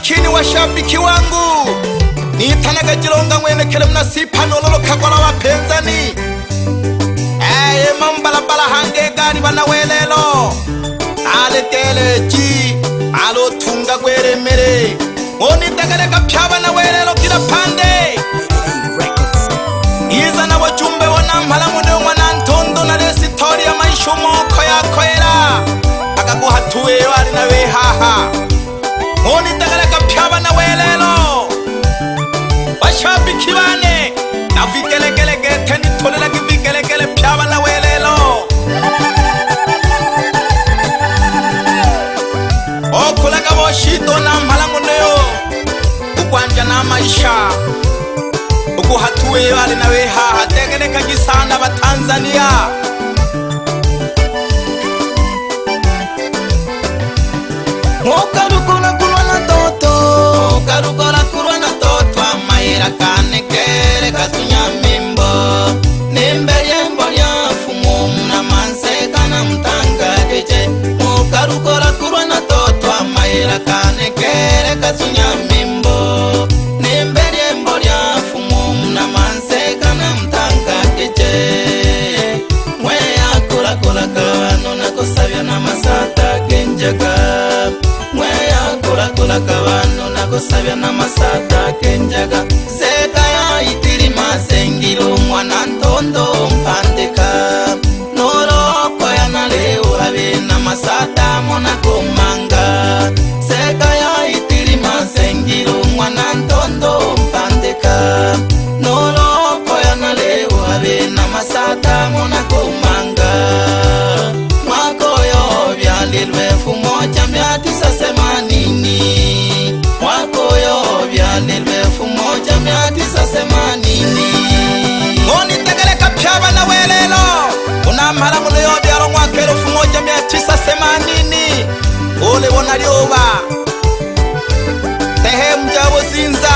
makini washabiki wangu, nitanaga jilonga mwene kele mnasipa nololo kagola wapenzani. Mambalabala hange gari banawelelo aletele ji alo tunga gwere mere oni tagale kapya banawelelo kila pande iza na wajumbe wana mpalamude mwana ntondo na lesi tori ya maisha moko ya koera akaguhatuwe wali na wehaha oni tagale kapya banawelelo washabiki bane na vigelegele geteni tolela kivigelegele pya banawelelo okulaga boshito na mpalanguneyo ukwanja na maisha ukuhatuwe wali na wehaha tegeleka gisanda ba Tanzania mokarukula kurwa na toto amayera kane kere kasunya mimbo nimberembo ya fumu na manseka na mtanga deje mokarukula kurwa na toto amayera kane kere kasunya mimbo nimberembo ya fumu na manseka na mtanga deje mweya kula kawano na kusabya na masata genjaga kula kawano na kusabya na masata kenjaga zeka ya itiri masengiro mwana ntondo mpandeka noroko ya naleo habe na masata mona komanga zeka ya itiri masengiro mwana ntondo mpandeka noroko ya naleo habe na masata mona komanga mwakoyo byalilwe fumoja myatisa semanini mwakoyo byalilwe fumoja myatisa semanini ngoni tegele kapya banawelelo unamhala muno yo byalo mwakero fumoja myatisa semanini ole bona lyoba tehe mjabo zinza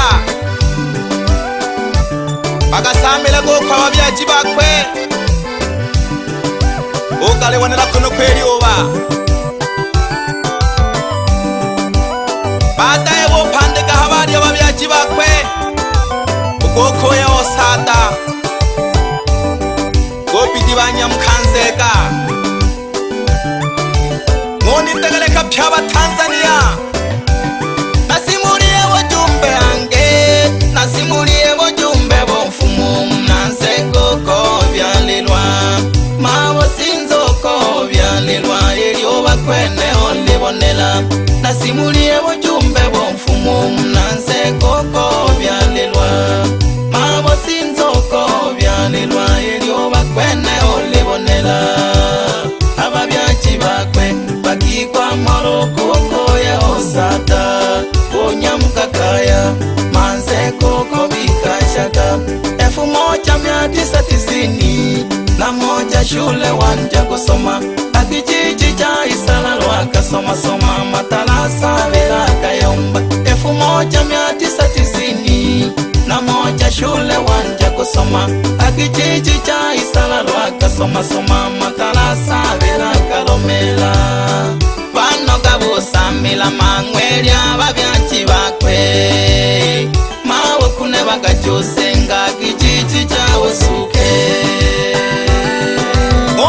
bagasamela go kwa babyaji bakwe ukale wanela kuno kwelyoba badaye bo pandeka habari ababyaji bakwe ukoko ya osada gopidi banyamkanzeka ngoni tegeleka pya ba Tanzania nasimuliye wajumbe ange nasimuliye wajumbe bo mfumu mnanseko ko byalilwa mabo sinzoko byalilwa elyoba kwene olibonela nasimuliye wajumbe bo mfumu mnanseko ko byalilwa mabo sinzoko byalilwa elyoba kwene olibonela ababyaji bakwe bakikwa moroko ko ya osata onyamukakaya manseko ko bikashaka 1991 shule wanja kusoma akijiji cha Isalalo akasoma matalasa bila kayomba 1991 shule wanja kusoma akijiji cha Isalalo akasoma matalasa bila kalomela bano gabusamila mangweli ababyaji bakwe mawe kune bagajosenga kijiji cha Wasuke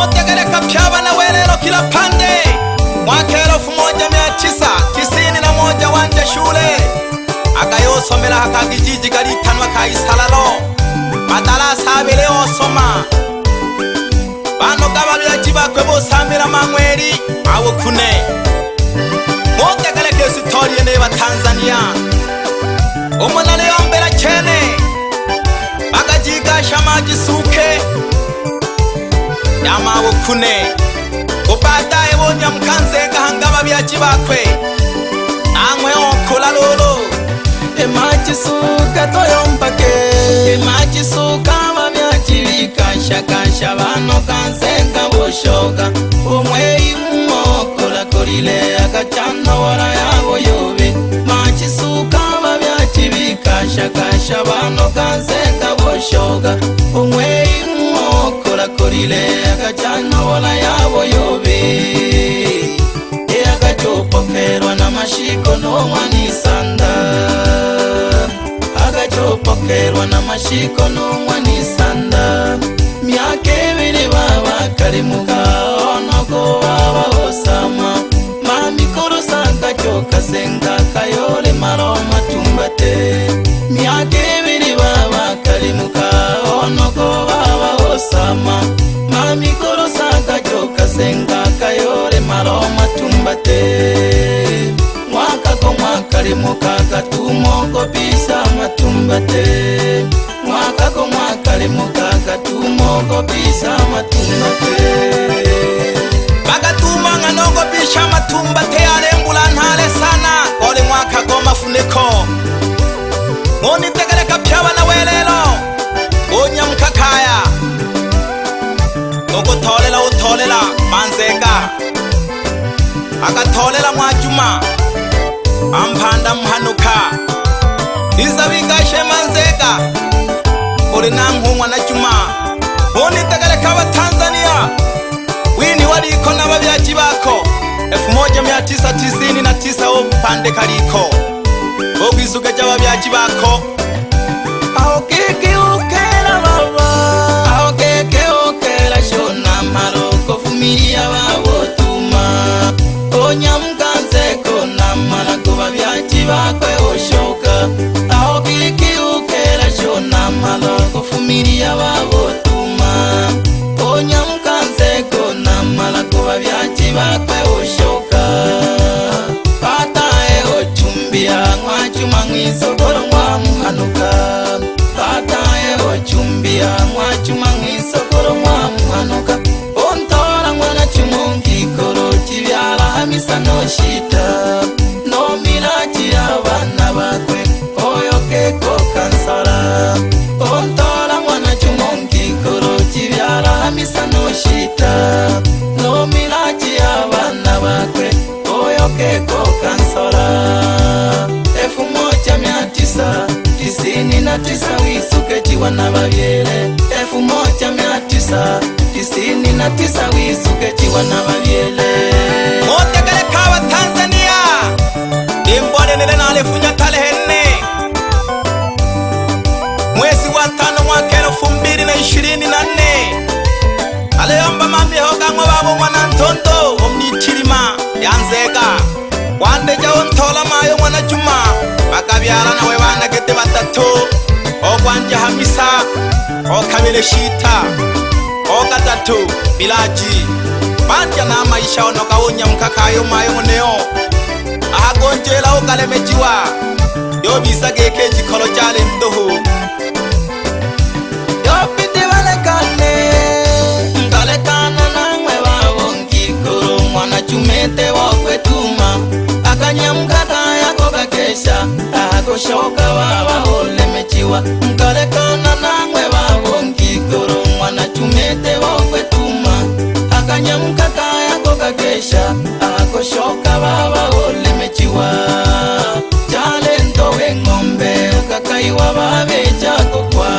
otegeleka pya banawelelo kila pande mwakero 1991 wanja shule akayosomela hakagijiji galitanwa ka Isalalo matalasa abele osoma bano gababyaji bakwe bosamira mangweli awo kune otegeleka sitoriye ne ba Tanzania umunane yombera chene bagajiga shamaji suke yamawo kune ubadaye bonyamkanzeka hangaba byaji bakwe namwe okola lolo emaji suka toyombake emaji suka babyaji bikashakasha bano kanzeka boshoka umwe imokola korile akachana wala yabo yobe maji suka babyaji bikashakasha bano kanzeka boshoka umwe imokola korile akachana wala yabo yobe akachopokerwa na mashiko no mwanisanda kerwa na mashiko nungwa nisanda myaka ibiri baba karimuka onogo baba osama mamikoro sanga choka senga kayole maroma tumbate myaka ibiri baba karimuka onogo baba osama mamikoro sanga choka senga kayole maroma tumbate mwaka ko mwaka limuka katumongo bisa matumbate mwaka ko mwaka limuka katumongo bisa matumbate bagatuma nganongo bisa matumbate arembula ntale sana kole mwaka ko mafuneko ngoni tegere kapyaba na welelo onya mkakaya noko tholela utholela manzeka akatholela mwajuma amphanda mhanuka izabingashe manzeka uri nankhungwa na juma ngoni tegere kaba Tanzania wini waliko na babyaji bako 1999 opande kaliko ogwisuke jababyaji bako aho keke okela baba aho keke okela shona maroko fumiria babo tuma onyamkanzeko na malako babyaji bakwe oshoka aho keke okela shona maloko fumiria babo tuma onyamkanzeko na malako babyaji bakwe oshoka patae ochumbia mwachuma mwisokoro mwamuhanuka patae ochumbia mwachuma mwisokoro mwamuhanuka ontora mwana chumungikoro chivyala hamisa noshita nomirachi abana bakwe oyokeko kansala ontora mwana chumungikoro chivyala hamisa noshita nomirachi abana bakwe oyokeko kansala 1999 wisuke chiwa na babyele 1999 wisuke chiwa na babyele motegele kawa Tanzania imbone nile nalifunya talehene mwezi wa 5 mwaka 2024 aleyomba mambi hogango babo mwana ntondo omnichirima yanzeka wande jawo ntola mayo mwana juma bakabyala nawe bana gete batatu okwanje hamisa okabele shita okatatu bilaji banja na maisha ono kawonya mkakayo mayo moneo ahagonjela okalemejiwa yo bisage keji kolo jale ndoho yo pite wale kane ngale kana nangwe babongi koro mwana chumete wakwetuma akanyamkakaya kokakesha akoshoka baba olemechiwa mkalekana nangwe babongi koro mwana chumete wakwetuma akanyamkakaya kokakesha akoshoka baba olemechiwa chalento wengombe ukakaiwa babeja kokwa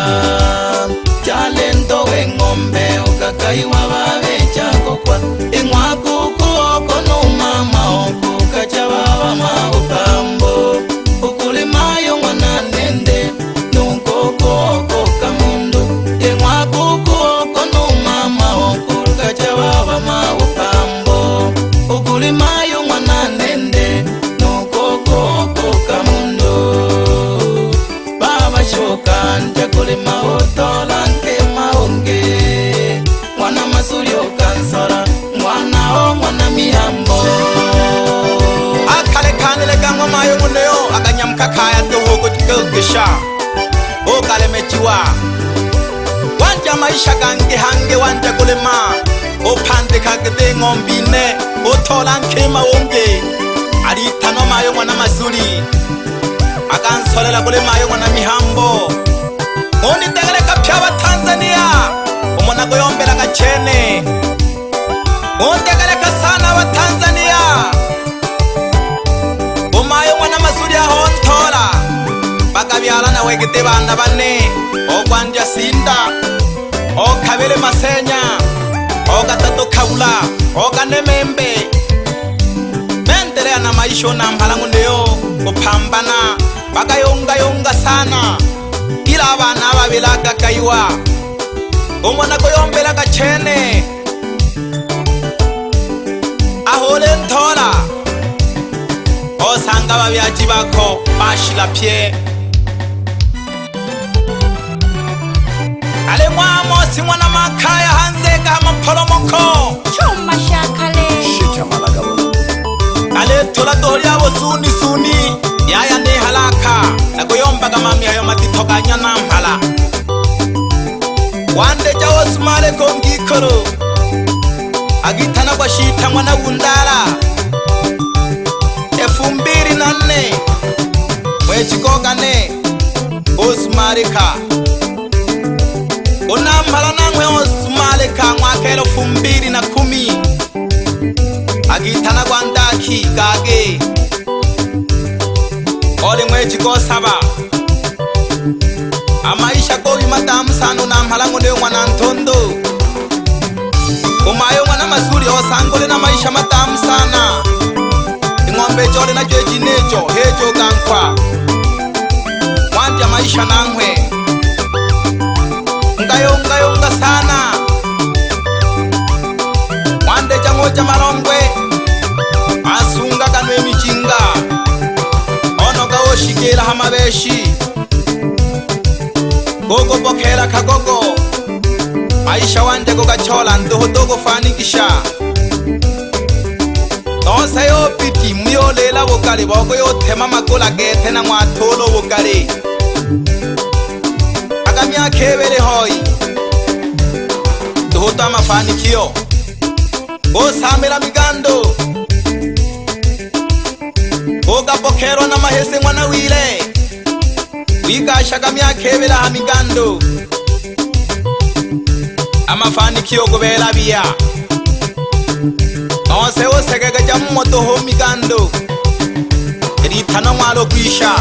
chalento wengombe ukakaiwa babeja kokwa ingwakuku okono mama oku kachababa maupambo ukulimayo mwana nende nunkoko kamundu ingwakuku okono mama oku kachababa maupambo ukulimayo mwana nende nunkoko kamundu baba shokan chakulima otola nke maonge mwana masulio kansara mwana mihambo akalekanele gangwa mayo muneo akanyamkakaya dohogo tukesha okalemechiwa wanja maisha gange hange wanja kulema opande kagede ngombine otola nkema onge aritano mayo mwana mazuri akansolela kulema mayo mwana mihambo ngoni tegele kapyaba Tanzania umona goyombela kachene ontegeleka sana wa Tanzania umayo mwana masuri ahontora bakabyala na wegete bana bane okwanja sinda okabele masenya okatatu kabula okanemembe mendelea na maisha na mpalangu neo kupambana bakayonga sana ila Ila abana babelaga kaiwa umwana ko yombelaga chene ahole ntola osanga babyaji bako bashila pye ale mwamo si mwana makaya hanze kama mpolomoko chuma shakale shika malagabo ale tola doli abo suni yaya ne halaka nagoyombaga mami ayo matitoganya nampala wande jawo sumale kongikoro agitana kwa shita mwana wundala 2004 mwechikogane osmarika unampala nangwe osmarika mwaka 2010 agitana kwa ndaki gage ole mwechikosaba amaisha gobi madamu sano nampala ngone mwana ntondo umayo mwana masuri osangole na maisha madamu sana ingombe jole na jeji nejo hejo gankwa wanja maisha nangwe ngayonga sana wande jangoja marongwe asunga kanwe michinga ono gawo shigela hamabeshi gogo bokera kagogo maisha wanje gogachola ndoho dogo fanikisha nonsa yo piti muyolela bokale boko yotema makola gete na mwatolo bokale akamya kebele hoi ndoho ta mafanikio osamela migando goga bokero na mahese mwana wile wikasha kamya kebela ha migando amafanikio gobela biya nonse osegega jamumoto ho migando eritana mwalo kwisha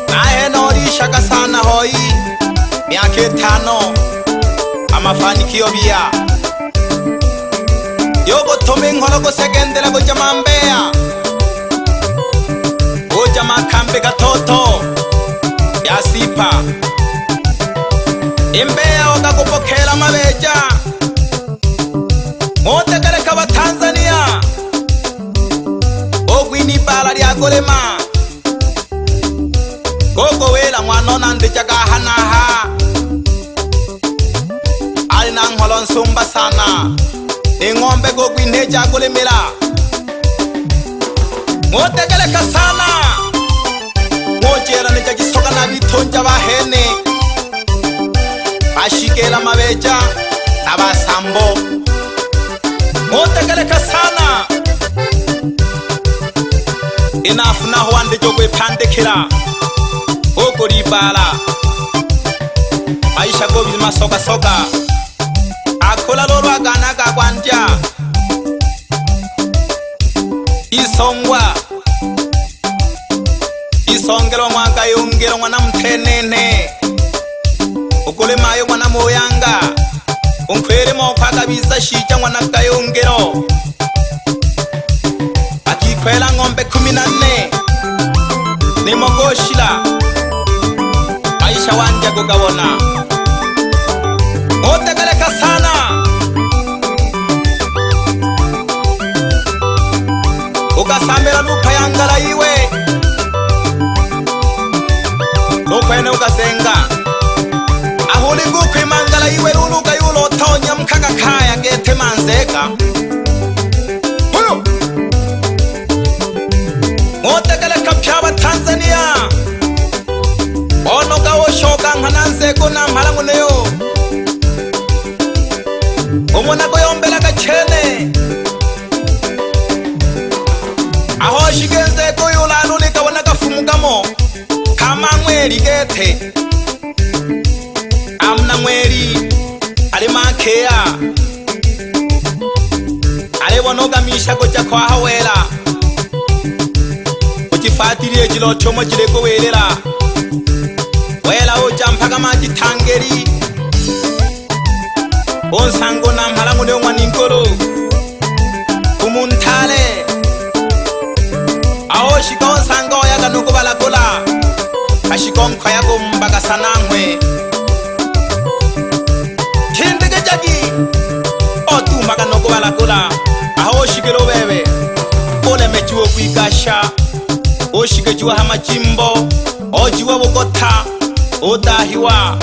nahe norisha kasana hoi myaka 5 amafanikio biya yogo tome nkolo gosegendera go jamambeya go jamakambe gatoto yasipa imbeya wakakupokela mabeja motegereka ba Tanzania ogwini bala lyagolema gogo wela mwanona ndijaga hanaha alina nkolo nsumba sana ingombe gogwine jagolemela motegereka sana mojera nijagisoga nabitonja bahene ashikela mabeja abasambo motegereka sana inafuna hwande jogwe pandekera ogoribala aisha gobi masoka akola loro agana gagwandya isongelo mwanga yongero mwana mtenene ukule mayo mwana moyanga unkwere mokwaga biza shija mwana kayongero akikwela ngombe 14 nimogoshila maisha wanja gogabona motegereka sana ugasambela nukayangala iwe nukwene ugasenga ahuli ngukwimangala iwe luluga yulo tonya mkaka kaya gete manzeka huyo motegereka pyaba Tanzania ono gawo shoga nkananzeko na mpalanguneyo umona goyombela gachene aho shigenze ko yulanule kabona gafumugamo kama mweri gete amna mweri ale makea ale bonoga misha ko jakwa hawela ukifatiriye kilo chomo kireko welela wela ojampaga maji tangeri onsango na mpalangu ne mwani nkoro kumuntale aho shika onsango yaga nuko balakola ashikonko yakumbaga sanangwe kindege jagi otumaga no kubalagula aho oshigero bebe ole mejuo kwigasha oshigejuwa hamajimbo ojuwa bugota odahiwa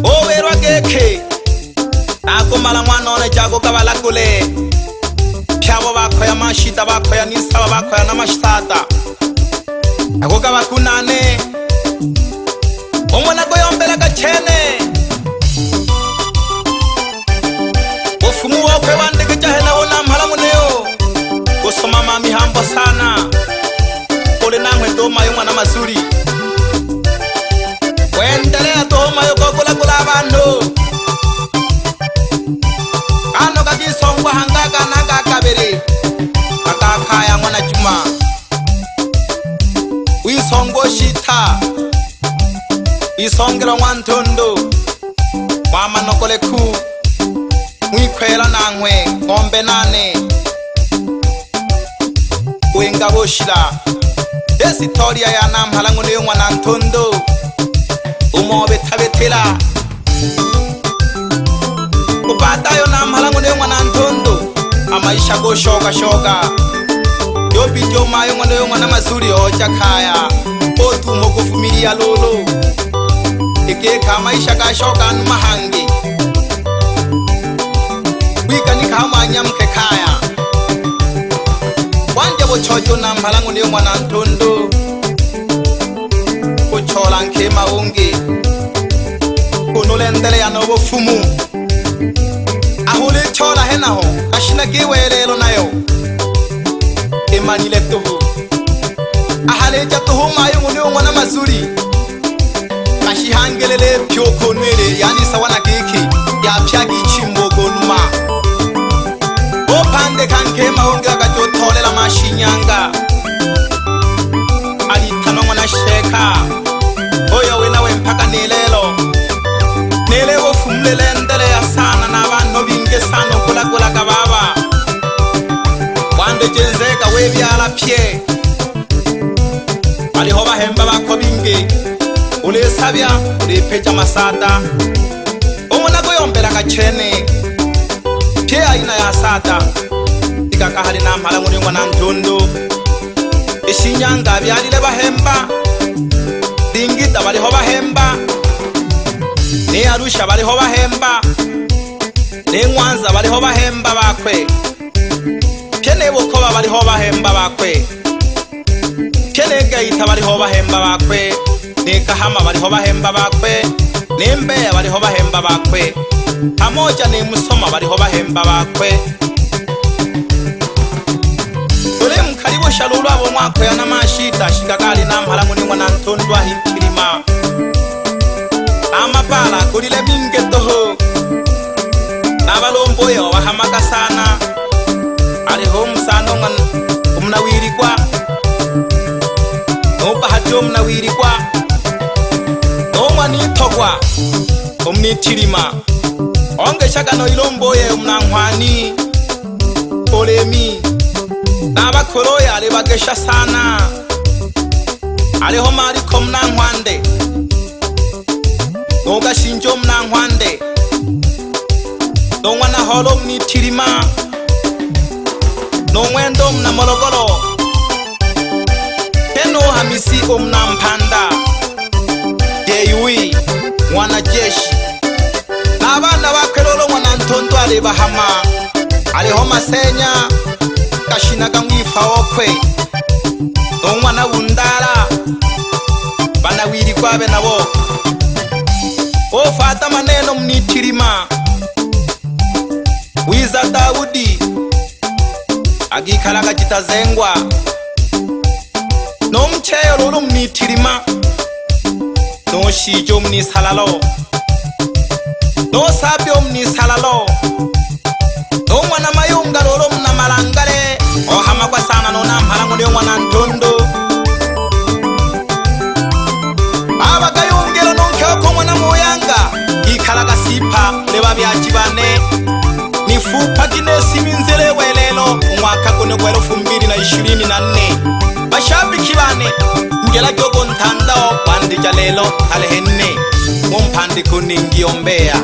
owerwa geke nakumala mwana one jago kabalagule pyabo bakoya mashita bakoya nisaba bakoya namashitata ako kabakunane omwana goyombela gachene ofumu wakwe bandege jahena ona mpalamuneo gusoma mami hambo sana ole nankwe domayo mwana mazuri wendelea domayo kokulagula abantu ano kagisongwa hangaga nagakabiri akakaya mwana Juma wisongo shita isongero mwantondo mama nokoleku mwikwela nankwe ngombe nane wenga boshira esitoria ya namphalango niyo mwana ntondo umobe tabetela upatayo namphalango niyo mwana ntondo amaisha go shoga shoga yo bidio mayo mwana mazuri oja kaya otumo kuvumilia lolo ikeka maisha ga shoga nmahangi wika nikamanya mke kaya wanje bochojo namphalango niyo mwana ntondo kuchola nkema ungi kunulendele ya no bofumu ahule chola henaho ashina giwelelo nayo emanile tuhu ahaleja tuhu mayo niyo mwana mazuri ashihangelele pyoko nwele yani sawana giki ya pyagi chimbo gonuma opande kankema ungi agajotolela mashinyanga alitano mwana sheka oyo wenawe mpaka nilelo nilewo fumlelendele ya sana na abantu binge sana kulagula kababa wande jenzeka webyala pye aliho bahemba bako binge ulesabya ulipeja masata umuna goyombela gachene pye aina ya sata ikakahali namphalango niyo mwana ntondo ishinyanga byalile bahemba dingita baliho bahemba ni Arusha baliho bahemba ni Mwanza baliho bahemba bakwe pyene Bukoba baliho bahemba bakwe pyene Geita baliho bahemba bakwe ni Kahama baliho bahemba bakwe ni Mbeya baliho bahemba bakwe pamoja ni Musoma baliho bahemba bakwe ule mkalibo shalulu abo mwako ya namashita shikakali namphalango niyo mwana ntondo ahikilima amapala kulile binge toho nabalombo yo bahamaka sana aliho musano umnawirikwa nobahati umnawirikwa nomwani togwa umnitilima ongeshaga no ilombo ye umnankwani olemi nabakoroya alibagesha sana aliho mariko mnankwande nogashinjo mnankwande nongwana holo mnitilima nongwendo mnamologolo heno hamisi omnampanda Deyui mwana jeshi nabana bakelolo mwana ntondo alibahama aliho masenya kashinaga mwifa okwe nongwana wundara bana wirikwa be nabo ofata maneno mnitilima wiza Daudi agikalaga kitazengwa nomcheyo lolo mnitilima noshijo mnisalalo nosabyo mnisalalo nomwana mayunga lolo mnamalangale ohamagwa sana nonamphalango niyo mwana ntondo abagayungelo nonkeoko mwana muyanga ikalaga sipa leba byajibane nifupa ginesimi nzele welelo umwaka gune gwelo 2024 bashabiki bane ngela jogo ntanda kwandija lelo alehenne mumpandi kuningiombea